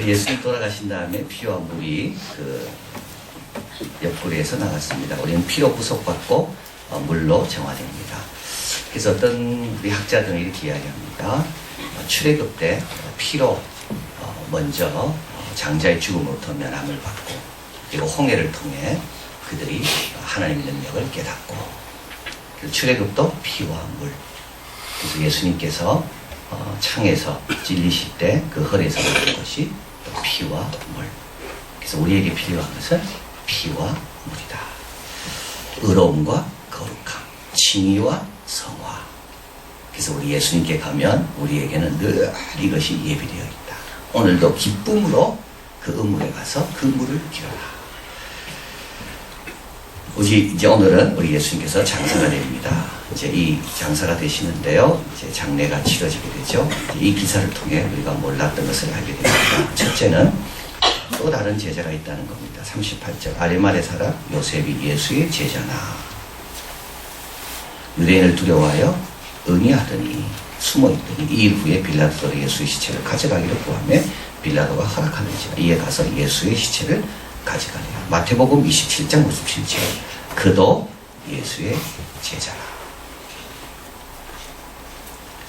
우리 예수님 돌아가신 다음에 피와 물이 그 옆구리에서 나갔습니다. 우리는 피로 구속받고 물로 정화됩니다. 그래서 어떤 우리 학자들은 이렇게 이야기합니다. 출애굽 때 피로 먼저 장자의 죽음으로부터 면함을 받고, 그리고 홍해를 통해 그들이 하나님의 능력을 깨닫고, 출애굽도 피와 물. 그래서 예수님께서 창에서 찔리실 때 그 헐에서 나온 것이 또 피와 물. 그래서 우리에게 필요한 것은 피와 물이다. 의로움과 거룩함, 칭의와 성화. 그래서 우리 예수님께 가면 우리에게는 늘 이것이 예비되어 있다. 오늘도 기쁨으로 그 의물에 가서 그 물을 기르라. 이제 오늘은 우리 예수님께서 장사가 됩니다. 이제 이 장사가 되시는데요. 이제 장례가 치러지게 되죠. 이 기사를 통해 우리가 몰랐던 것을 알게 됩니다. 첫째는 또 다른 제자가 있다는 겁니다. 38절. 아리마대 사람 요셉이 예수의 제자나. 유대인을 두려워하여 의니하더니 숨어있더니 이 일 후에 빌라도로 예수의 시체를 가져가기를 구하며 빌라도가 허락하는지라. 이에 가서 예수의 시체를 가져가니라. 마태복음 27장 57절. 그도 예수의 제자라.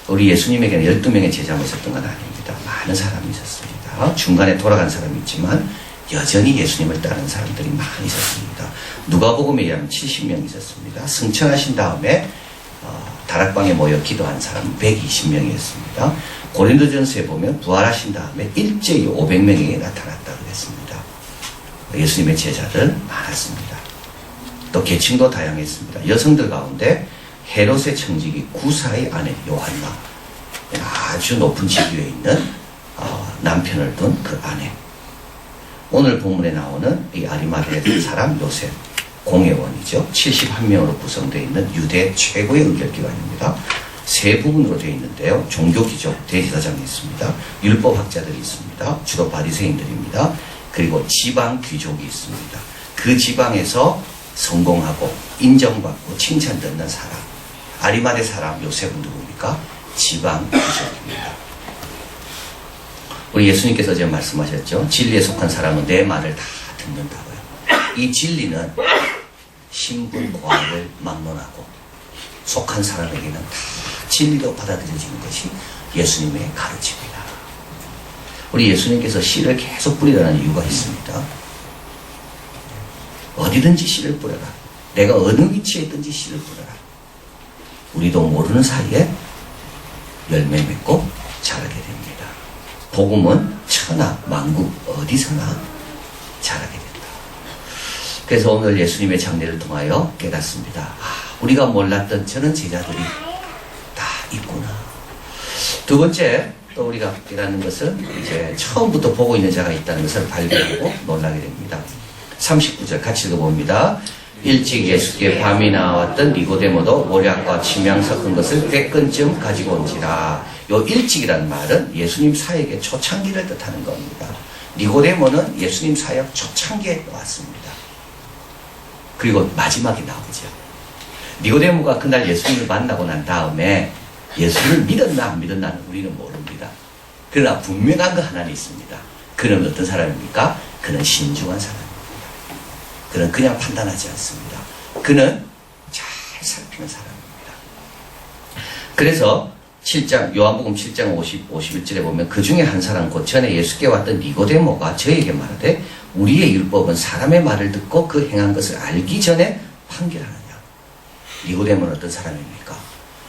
우리 예수님에게는 12명의 제자만 있었던 건 아닙니다. 많은 사람이 있었습니다. 중간에 돌아간 사람이 있지만 여전히 예수님을 따르는 사람들이 많이 있었습니다. 누가복음에 의하면 70명 있었습니다. 승천하신 다음에 다락방에 모여 기도한 사람은 120명이었습니다. 고린도전서에 보면 부활하신 다음에 일제히 500명에게 나타났다고 했습니다. 예수님의 제자들 많았습니다. 또 계층도 다양했습니다. 여성들 가운데 헤롯의 청지기 구사의 아내 요한나, 아주 높은 직위에 있는 남편을 둔 그 아내. 오늘 본문에 나오는 이 아리마대 사람 요셉, 공회원이죠. 71명으로 구성되어 있는 유대 최고의 의결기관입니다. 세 부분으로 되어 있는데요. 종교기족 대제사장이 있습니다. 율법학자들이 있습니다. 주로 바리새인들입니다. 그리고 지방 귀족이 있습니다. 그 지방에서 성공하고 인정받고 칭찬받는 사람. 아리마대 사람 요셉은 누굽니까? 지방 귀족입니다. 우리 예수님께서 지금 말씀하셨죠. 진리에 속한 사람은 내 말을 다 듣는다고요. 이 진리는 신분 고하를 막론하고 속한 사람에게는 다 진리로 받아들여지는 것이 예수님의 가르침이다. 우리 예수님께서 씨를 계속 뿌리라는 이유가 있습니다. 어디든지 씨를 뿌려라. 내가 어느 위치에 있든지 씨를 뿌려라. 우리도 모르는 사이에 열매 맺고 자라게 됩니다. 복음은 천하 만국 어디서나 자라게 된다. 그래서 오늘 예수님의 장례를 통하여 깨닫습니다. 우리가 몰랐던 저런 제자들이 다 있구나. 두 번째, 또 우리가 깨닫는 것은 이제 처음부터 보고 있는 자가 있다는 것을 발견하고 놀라게 됩니다. 39절 같이 읽어봅니다. 일찍 예수께 밤이 나왔던 니고데모도 모략과 침향 섞은 것을 100근쯤 가지고 온지라. 요 일찍이라는 말은 예수님 사역의 초창기를 뜻하는 겁니다. 니고데모는 예수님 사역 초창기에 왔습니다. 그리고 마지막에 나오죠. 니고데모가 그날 예수님을 만나고 난 다음에 예수를 믿었나 안 믿었나는 우리는 모릅니다. 그러나 분명한 거 하나는 있습니다. 그는 어떤 사람입니까? 그는 신중한 사람입니다. 그는 그냥 판단하지 않습니다. 그는 잘 살피는 사람입니다. 그래서 7장 요한복음 7장 51절에 보면 그 중에 한 사람 곧 전에 예수께 왔던 니고데모가 저에게 말하되 우리의 율법은 사람의 말을 듣고 그 행한 것을 알기 전에 판결하느냐. 니고데모는 어떤 사람입니까?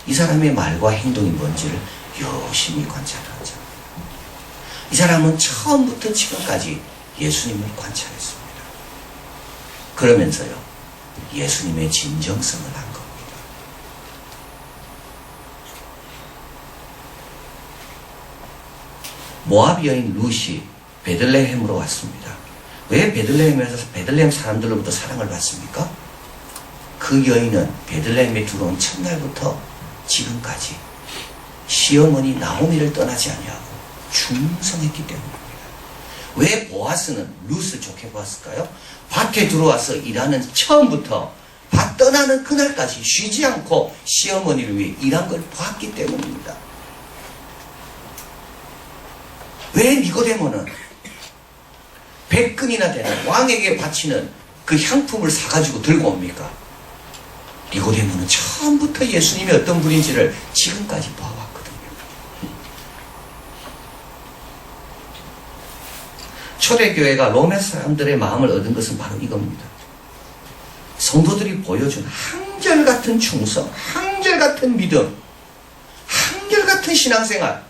이 사람의 말과 행동이 뭔지를 유심히 관찰하죠. 이 사람은 처음부터 지금까지 예수님을 관찰했습니다. 그러면서요, 예수님의 진정성을 한 겁니다. 모압 여인 룻이 베들레헴으로 왔습니다. 왜 베들레헴에서 베들레헴 사람들로부터 사랑을 받습니까? 그 여인은 베들레헴에 들어온 첫날부터 지금까지 시어머니 나오미를 떠나지 아니하고 충성했기 때문입니다. 왜 보아스는 룻을 좋게 보았을까요? 밭에 들어와서 일하는 처음부터 밭 떠나는 그날까지 쉬지 않고 시어머니를 위해 일한 걸 봤기 때문입니다. 왜 니고데모는 100근이나 되는 왕에게 바치는 그 향품을 사가지고 들고 옵니까? 니고데모는 처음부터 예수님이 어떤 분인지를 지금까지 봐왔거든요. 초대교회가 로마 사람들의 마음을 얻은 것은 바로 이겁니다. 성도들이 보여준 한결같은 충성, 한결같은 믿음, 한결같은 신앙생활.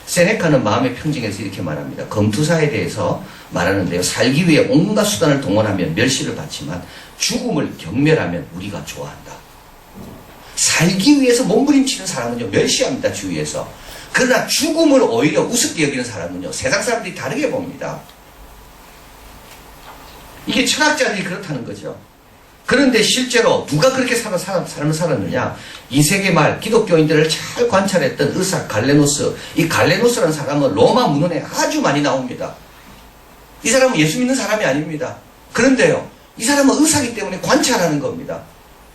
세네카는 마음의 평정에서 이렇게 말합니다. 검투사에 대해서 말하는데요. 살기 위해 온갖 수단을 동원하면 멸시를 받지만 죽음을 경멸하면 우리가 좋아한다. 살기 위해서 몸부림치는 사람은요, 멸시합니다, 주위에서. 그러나 죽음을 오히려 우습게 여기는 사람은요, 세상 사람들이 다르게 봅니다. 이게 철학자들이 그렇다는 거죠. 그런데 실제로 누가 그렇게 삶을 살았느냐? 이 세계 말 기독교인들을 잘 관찰했던 의사 갈레노스. 이 갈레노스라는 사람은 로마 문헌에 아주 많이 나옵니다. 이 사람은 예수 믿는 사람이 아닙니다. 그런데요, 이 사람은 의사이기 때문에 관찰하는 겁니다.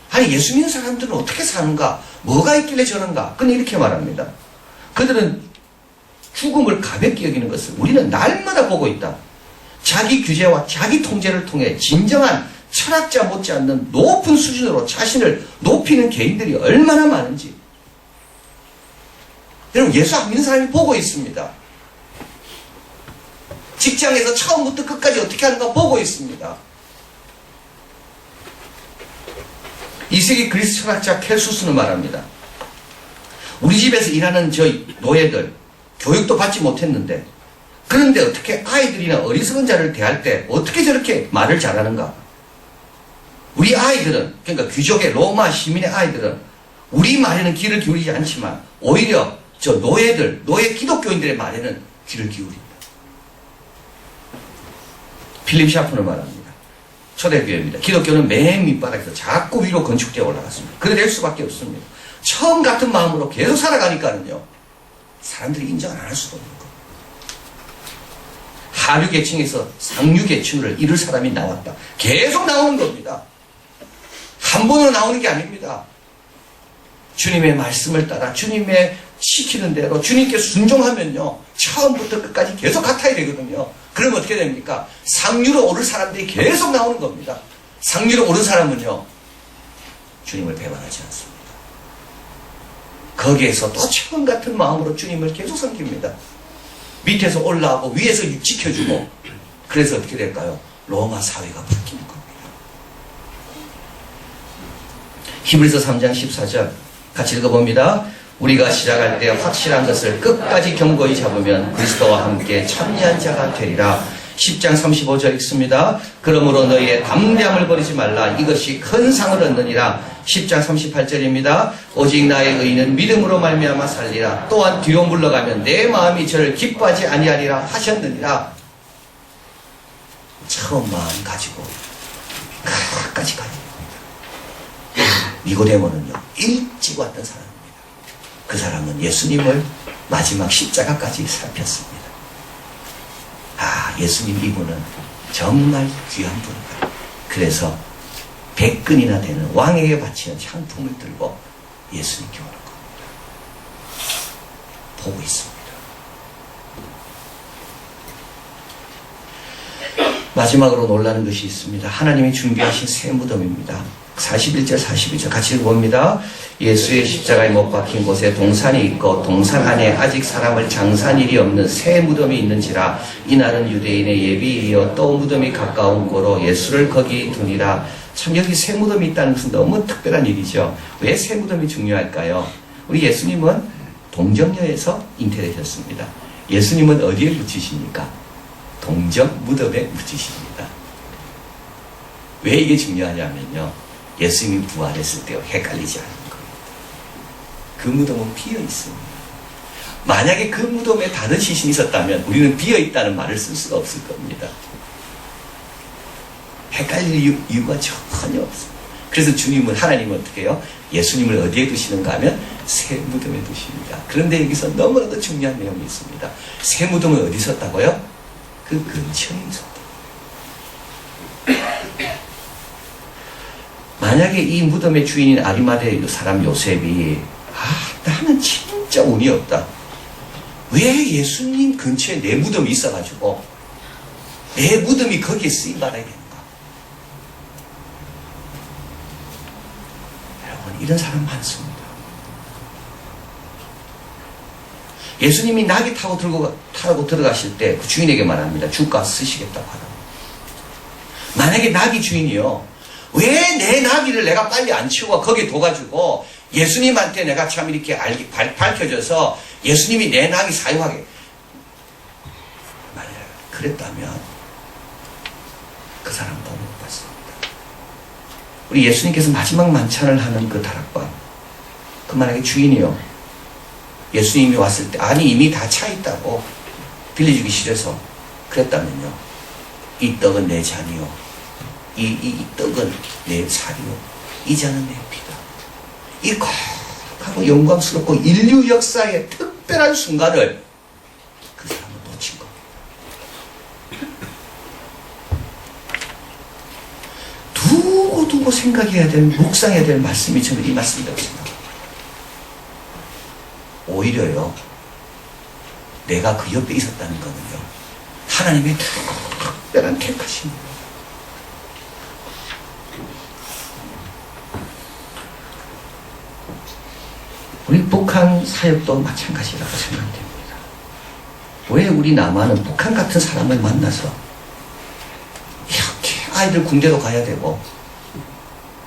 아니, 예수 믿는 사람들은 어떻게 사는가? 뭐가 있길래 저런가? 그는 이렇게 말합니다. 그들은 죽음을 가볍게 여기는 것을 우리는 날마다 보고 있다. 자기 규제와 자기 통제를 통해 진정한 철학자 못지않는 높은 수준으로 자신을 높이는 개인들이 얼마나 많은지. 여러분, 예수 안 믿는 사람이 보고 있습니다. 직장에서 처음부터 끝까지 어떻게 하는가 보고 있습니다. 2세기 그리스 철학자 켈수스는 말합니다. 우리 집에서 일하는 저 노예들 교육도 받지 못했는데, 그런데 어떻게 아이들이나 어리석은 자를 대할 때 어떻게 저렇게 말을 잘하는가? 우리 아이들은, 그러니까 귀족의 로마 시민의 아이들은 우리 말에는 귀를 기울이지 않지만 오히려 저 노예 기독교인들의 말에는 귀를 기울인다. 필립 샤프는 말합니다. 초대교회입니다. 기독교는 맨 밑바닥에서 자꾸 위로 건축되어 올라갔습니다. 그래 될 수밖에 없습니다. 처음 같은 마음으로 계속 살아가니까는요, 사람들이 인정을 안 할 수도 없는 겁니다. 하류계층에서 상류계층을 이룰 사람이 나왔다. 계속 나오는 겁니다. 한 번으로 나오는 게 아닙니다. 주님의 말씀을 따라 주님의 시키는 대로 주님께 순종하면요, 처음부터 끝까지 계속 같아야 되거든요. 그러면 어떻게 됩니까? 상류로 오를 사람들이 계속 나오는 겁니다. 상류로 오른 사람은요, 주님을 배반하지 않습니다. 거기에서 또 처음 같은 마음으로 주님을 계속 섬깁니다. 밑에서 올라오고 위에서 지켜주고. 그래서 어떻게 될까요? 로마 사회가 바뀌는 겁니다. 히브리서 3장 14절 같이 읽어봅니다. 우리가 시작할 때 확실한 것을 끝까지 견고히 잡으면 그리스도와 함께 참여한 자가 되리라. 10장 35절 읽습니다. 그러므로 너희의 담대함을 버리지 말라. 이것이 큰 상을 얻느니라. 10장 38절입니다. 오직 나의 의인은 믿음으로 말미암아 살리라. 또한 뒤로 물러가면 내 마음이 저를 기뻐하지 아니하리라 하셨느니라. 처음 마음 가지고 끝까지 가야 됩니다. 니고데모는요, 일찍 왔던 사람입니다. 그 사람은 예수님을 마지막 십자가까지 살폈습니다. 아, 예수님 이분은 정말 귀한 분이다. 그래서 100근이나 되는 왕에게 바치는 향품을 들고 예수님께 오는 겁니다. 보고 있습니다. 마지막으로 놀라는 것이 있습니다. 하나님이 준비하신 새 무덤입니다. 41절 42절 같이 읽어봅니다. 예수의 십자가에 못 박힌 곳에 동산이 있고 동산 안에 아직 사람을 장사한 일이 없는 새 무덤이 있는지라. 이날은 유대인의 예비일이요 또 무덤이 가까운 고로 예수를 거기 두니라. 참 여기 새 무덤이 있다는 것은 너무 특별한 일이죠. 왜 새 무덤이 중요할까요? 우리 예수님은 동정녀에서 잉태되셨습니다. 예수님은 어디에 묻히십니까? 동정 무덤에 묻히십니다. 왜 이게 중요하냐면요, 예수님이 부활했을 때 헷갈리지 않는 겁니다. 그 무덤은 비어 있습니다. 만약에 그 무덤에 다른 시신이 있었다면 우리는 비어 있다는 말을 쓸 수가 없을 겁니다. 헷갈릴 이유가 전혀 없습니다. 그래서 주님은, 하나님은 어떻게 해요? 예수님을 어디에 두시는가 하면 새 무덤에 두십니다. 그런데 여기서 너무나도 중요한 내용이 있습니다. 새 무덤은 어디 있었다고요? 그 근처에 있었다. 만약에 이 무덤의 주인인 아리마대 사람 요셉이, 나는 진짜 운이 없다. 왜 예수님 근처에 내 무덤이 있어가지고 내 무덤이 거기에 쓰임 받아야 되는가? 여러분, 이런 사람 많습니다. 예수님이 나귀 타고 들어가실 때 그 주인에게 말합니다. 주가 쓰시겠다고 하라. 만약에 나귀 주인이요, 왜 내 나귀를 내가 빨리 안 치우고 거기에 둬가지고 예수님한테 내가 참 이렇게 밝혀져서 예수님이 내 나귀 사용하게, 만약 그랬다면 그 사람 돈 못 받습니다. 우리 예수님께서 마지막 만찬을 하는 그 다락방, 그 만약에 주인이요, 예수님이 왔을 때 아니 이미 다 차 있다고 빌려주기 싫어서 그랬다면요, 이 떡은 내 잔이요, 이 떡은 내 살이요, 이 잔은 내 피다, 이 거룩하고 영광스럽고 인류 역사의 특별한 순간을 그 사람은 놓친 겁니다. 두고 생각해야 될, 묵상해야 될 말씀이 저는 이 말씀이라고 생각합니다. 오히려요, 내가 그 옆에 있었다는 거는요, 하나님의 특별한 택하심입니다. 우리 북한 사역도 마찬가지라고 생각됩니다. 왜 우리 남한은 북한 같은 사람을 만나서 이렇게 아이들 군대도 가야 되고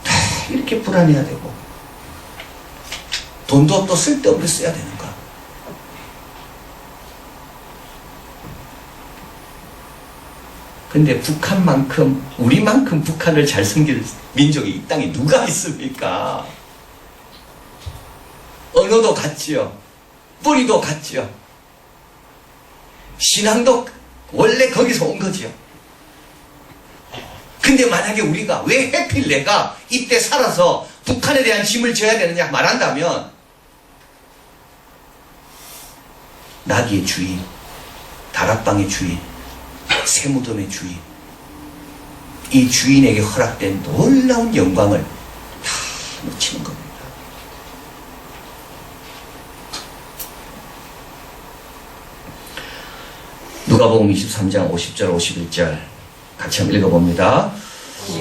다 이렇게 불안해야 되고 돈도 또 쓸데없게 써야 되는가? 근데 북한만큼, 우리만큼 북한을 잘 섬길 민족이 이 땅에 누가 있습니까? 언어도 같지요. 뿌리도 같지요. 신앙도 원래 거기서 온 거지요. 근데 만약에 우리가 왜 하필 내가 이때 살아서 북한에 대한 짐을 져야 되느냐 말한다면, 나귀의 주인, 다락방의 주인, 새무덤의 주인, 이 주인에게 허락된 놀라운 영광을 다 놓치는 겁니다. 누가복음 23장 50절 51절 같이 한번 읽어봅니다.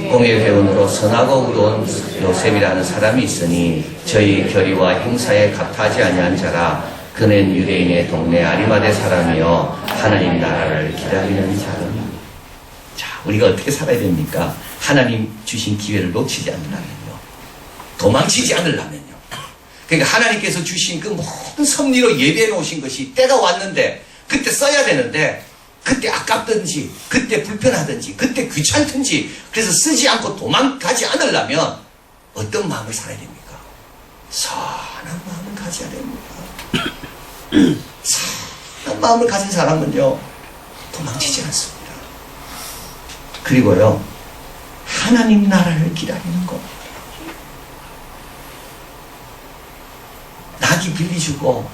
공의 회원으로 선하고 의로운 요셉이라는 사람이 있으니 저희 결의와 행사에 같하지 아니한 자라. 그는 유대인의 동네 아리마대 사람이요 하나님 나라를 기다리는 자는. 자, 우리가 어떻게 살아야 됩니까? 하나님 주신 기회를 놓치지 않으려면요, 도망치지 않으려면요, 그러니까 하나님께서 주신 그 모든 섭리로 예배해 놓으신 것이 때가 왔는데 그때 써야 되는데 그때 아깝든지 그때 불편하든지 그때 귀찮든지 그래서 쓰지 않고 도망가지 않으려면 어떤 마음을 살아야 됩니까? 선한 마음을 가져야 됩니다. 선한 마음을 가진 사람은요, 도망치지 않습니다. 그리고요, 하나님 나라를 기다리는 겁니다. 낙이 빌려주고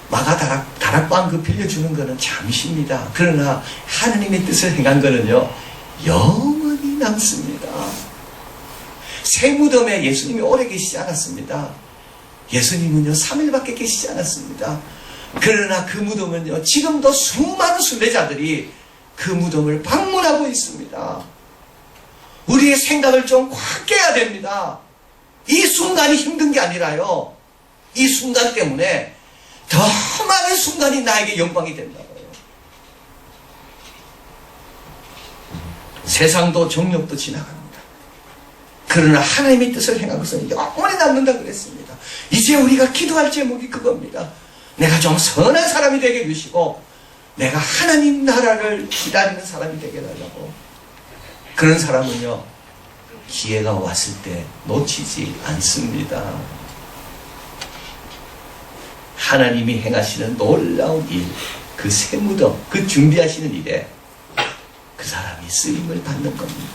마가 다락방 그 빌려주는 거는 잠시입니다. 그러나 하나님의 뜻을 행한 거는요, 영원히 남습니다. 새무덤에 예수님이 오래 계시지 않았습니다. 예수님은요 3일밖에 계시지 않았습니다. 그러나 그 무덤은요, 지금도 수많은 순례자들이 그 무덤을 방문하고 있습니다. 우리의 생각을 좀 확 깨야 됩니다. 이 순간이 힘든 게 아니라요, 이 순간 때문에 더 많은 순간이 나에게 영광이 된다고요. 세상도 정욕도 지나갑니다. 그러나 하나님의 뜻을 행한 것은 영원히 남는다 그랬습니다. 이제 우리가 기도할 제목이 그겁니다. 내가 좀 선한 사람이 되게 해주시고 내가 하나님 나라를 기다리는 사람이 되게 해달라고. 그런 사람은요, 기회가 왔을 때 놓치지 않습니다. 하나님이 행하시는 놀라운 일, 그 새무덤, 그 준비하시는 일에 그 사람이 쓰임을 받는 겁니다.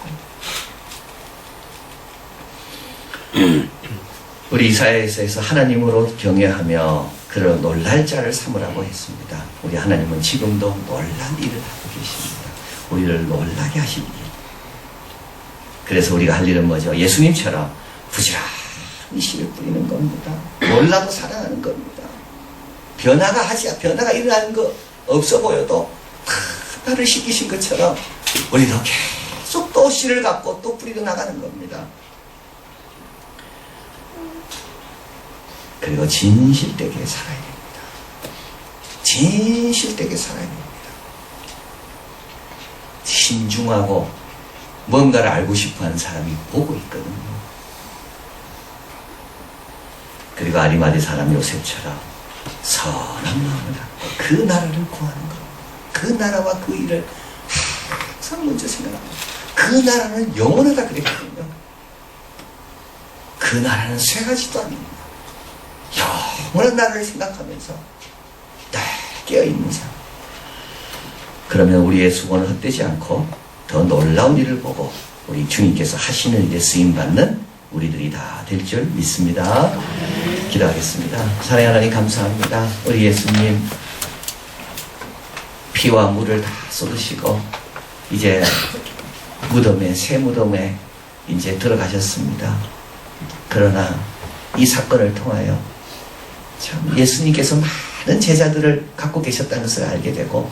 우리 이사야에서 하나님으로 경외하며 그런 놀랄 자를 삼으라고 했습니다. 우리 하나님은 지금도 놀란 일을 하고 계십니다. 우리를 놀라게 하실 일. 그래서 우리가 할 일은 뭐죠? 예수님처럼 부지런히 씨를 뿌리는 겁니다. 놀라도 살아나는 겁니다. 변화가 일어나는 거 없어 보여도 다 나를 시키신 것처럼 우리도 계속 또 씨를 갖고 또 뿌리고 나가는 겁니다. 그리고 진실되게 살아야 됩니다. 진실되게 살아야 됩니다. 신중하고 뭔가를 알고 싶어하는 사람이 보고 있거든요. 그리고 아리마대 사람 요셉처럼 선한 마음을 갖고 그 나라를 구하는 것, 그 나라와 그 일을 항상 먼저 생각합니다. 그 나라는 영원하다 그랬거든요. 그 나라는 쇠가지도 않습니다. 영원한 나라를 생각하면서 늘 깨어있는 삶. 그러면 우리의 수고는 헛되지 않고 더 놀라운 일을 보고 우리 주님께서 하시는 일에 쓰임받는 우리들이 다 될 줄 믿습니다. 기도하겠습니다. 사랑하는 하나님 감사합니다. 우리 예수님 피와 물을 다 쏟으시고 이제 무덤에, 새 무덤에 이제 들어가셨습니다. 그러나 이 사건을 통하여 참 예수님께서 많은 제자들을 갖고 계셨다는 것을 알게 되고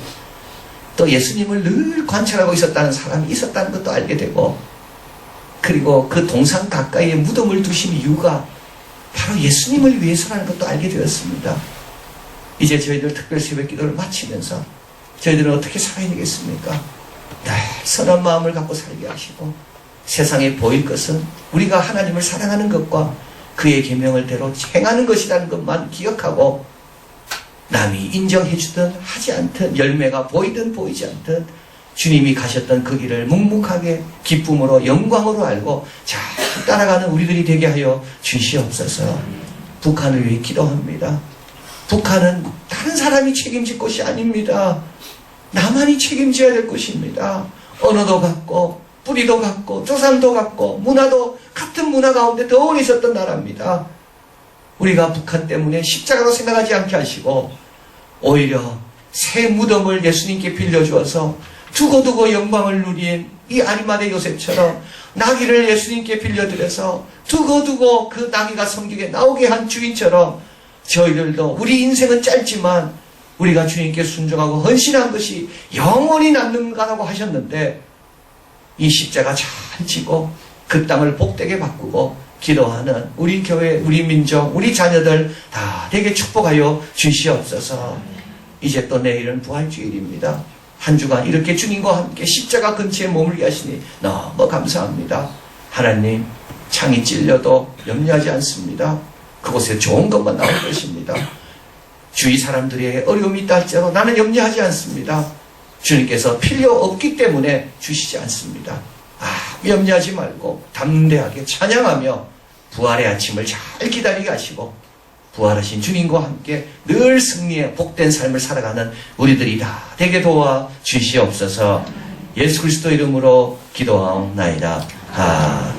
또 예수님을 늘 관찰하고 있었다는 사람이 있었다는 것도 알게 되고 그리고 그 동상 가까이에 무덤을 두신 이유가 바로 예수님을 위해서라는 것도 알게 되었습니다. 이제 저희들 특별 새벽 기도를 마치면서 저희들은 어떻게 살아야 되겠습니까? 늘 선한 마음을 갖고 살게 하시고 세상에 보일 것은 우리가 하나님을 사랑하는 것과 그의 계명을 대로 행하는 것이라는 것만 기억하고 남이 인정해주든 하지 않든 열매가 보이든 보이지 않든 주님이 가셨던 그 길을 묵묵하게 기쁨으로 영광으로 알고 잘 따라가는 우리들이 되게 하여 주시옵소서. 북한을 위해 기도합니다. 북한은 다른 사람이 책임질 것이 아닙니다. 나만이 책임져야 될 것입니다. 언어도 같고 뿌리도 같고 조상도 같고 문화도 같은 문화 가운데 더 오래 있었던 나라입니다. 우리가 북한 때문에 십자가로 생각하지 않게 하시고 오히려 새 무덤을 예수님께 빌려주어서 두고두고 영광을 누린 이 아리마대 요셉처럼 나귀를 예수님께 빌려드려서 두고두고 그 나귀가 성경에 나오게 한 주인처럼 저희들도 우리 인생은 짧지만 우리가 주님께 순종하고 헌신한 것이 영원히 남는가라고 하셨는데 이 십자가 잘 지고 그 땅을 복되게 바꾸고 기도하는 우리 교회, 우리 민족, 우리 자녀들 다 되게 축복하여 주시옵소서. 이제 또 내일은 부활주일입니다. 한 주간 이렇게 주님과 함께 십자가 근처에 머물게 하시니 너무 감사합니다. 하나님, 창이 찔려도 염려하지 않습니다. 그곳에 좋은 것만 나올 것입니다. 주위 사람들의 어려움이 있다 할지라도 나는 염려하지 않습니다. 주님께서 필요 없기 때문에 주시지 않습니다. 염려하지 말고 담대하게 찬양하며 부활의 아침을 잘 기다리게 하시고 부활하신 주님과 함께 늘 승리의 복된 삶을 살아가는 우리들이 다 되게 도와 주시옵소서. 예수 그리스도 이름으로 기도하옵나이다. 아멘.